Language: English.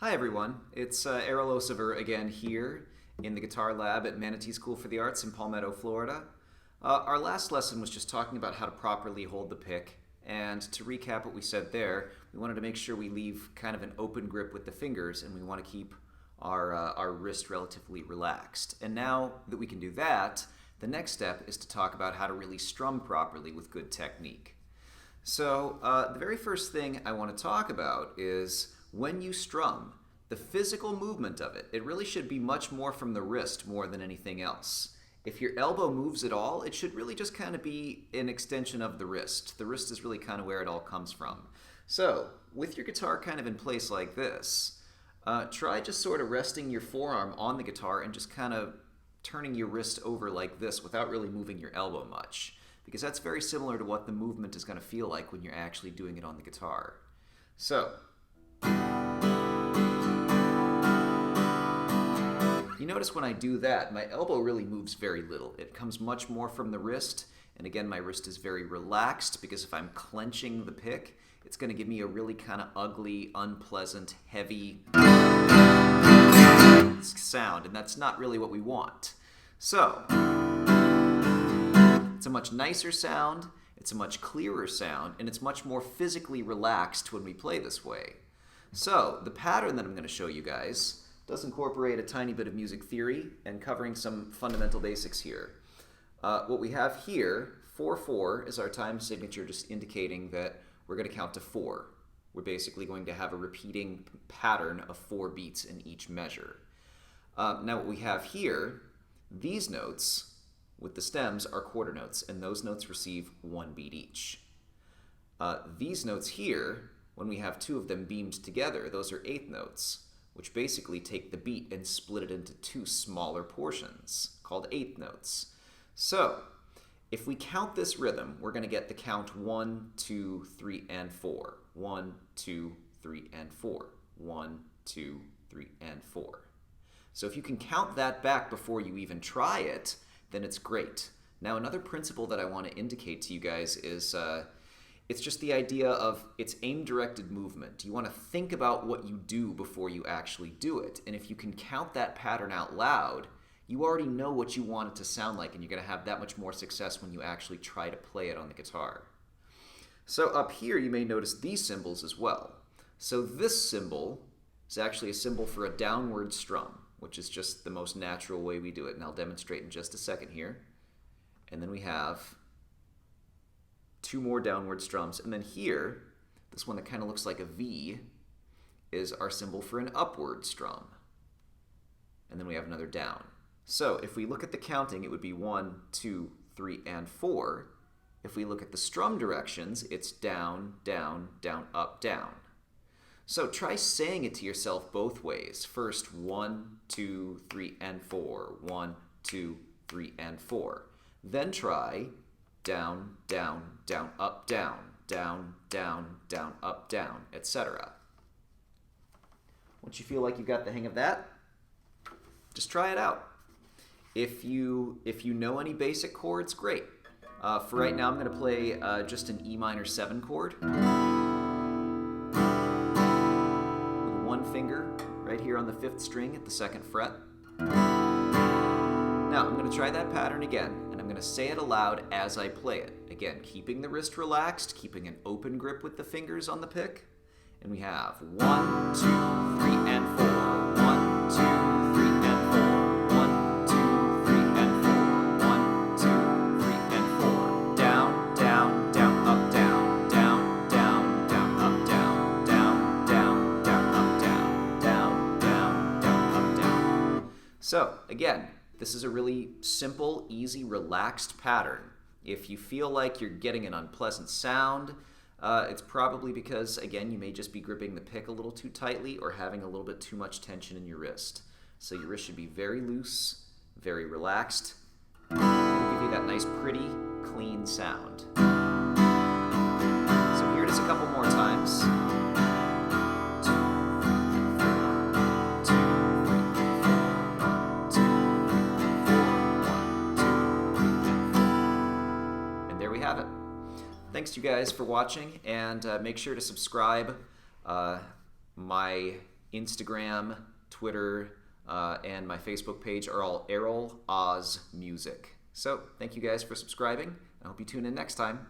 Hi everyone, it's Erol Ozsever again here in the guitar lab at Manatee School for the Arts in Palmetto, Florida. Our last lesson was just talking about how to properly hold the pick, and to recap what we said there, we wanted to make sure we leave kind of an open grip with the fingers, and we want to keep our wrist relatively relaxed. And now that we can do that, the next step is to talk about how to really strum properly with good technique. So the very first thing I want to talk about is when you strum, the physical movement of it, it really should be much more from the wrist more than anything else. If your elbow moves at all, it should really just kind of be an extension of the wrist. The wrist is really kind of where it all comes from. So with your guitar kind of in place like this, try just sort of resting your forearm on the guitar and just kind of turning your wrist over like this without really moving your elbow much, because that's very similar to what the movement is going to feel like when you're actually doing it on the guitar. So you notice when I do that, my elbow really moves very little. It comes much more from the wrist, and again, my wrist is very relaxed because if I'm clenching the pick, it's going to give me a really kind of ugly, unpleasant, heavy sound, and that's not really what we want. So it's a much nicer sound, it's a much clearer sound, and it's much more physically relaxed when we play this way. So the pattern that I'm going to show you guys does incorporate a tiny bit of music theory and covering some fundamental basics here. What we have here, 4/4, is our time signature, just indicating that we're going to count to 4. We're basically going to have a repeating pattern of 4 beats in each measure. Now what we have here, these notes with the stems are quarter notes, and those notes receive 1 beat each. These notes here, when we have 2 of them beamed together, those are 8th notes, which basically take the beat and split it into 2 smaller portions, called 8th notes. So, if we count this rhythm, we're going to get the count 1, 2, 3, and 4. 1, 2, 3, and 4. 1, 2, 3, and 4. So if you can count that back before you even try it, then it's great. Now another principle that I want to indicate to you guys is it's just the idea of it's aim-directed movement. You want to think about what you do before you actually do it. And if you can count that pattern out loud, you already know what you want it to sound like, and you're going to have that much more success when you actually try to play it on the guitar. So up here you may notice these symbols as well. So this symbol is actually a symbol for a downward strum, which is just the most natural way we do it, and I'll demonstrate in just a second here. And then we have 2 more downward strums, and then here, this one that kind of looks like a V, is our symbol for an upward strum. And then we have another down. So if we look at the counting, it would be 1, 2, 3, and 4. If we look at the strum directions, it's down, down, down, up, down. So try saying it to yourself both ways. First, 1, 2, 3, and 4. 1, 2, 3, and 4. Then try down, down, down, up, down, down, down, down, up, down, etc. Once you feel like you've got the hang of that, just try it out. If you know any basic chords, great. For right now, I'm going to play just an E minor 7 chord with 1 finger right here on the 5th string at the 2nd fret. Now I'm going to try that pattern again, and I'm going to say it aloud as I play it. Again, keeping the wrist relaxed, keeping an open grip with the fingers on the pick. And we have 1, 2, 3, and 4. 1, 2, 3, and 4. 1, 2, 3, and 4. 1, 2, 3, and 4. Down, down, down, up, down. Down, down, down, up, down. Down, down, down, up, down. Down, down, down, up, down. So, again, this is a really simple, easy, relaxed pattern. If you feel like you're getting an unpleasant sound, it's probably because, again, you may just be gripping the pick a little too tightly or having a little bit too much tension in your wrist. So your wrist should be very loose, very relaxed, and it'll give you that nice, pretty, clean sound. So here it is a couple more times. Have it. Thanks you guys for watching, and make sure to subscribe. My Instagram, Twitter, and my Facebook page are all Erol Oz Music. So thank you guys for subscribing. I hope you tune in next time.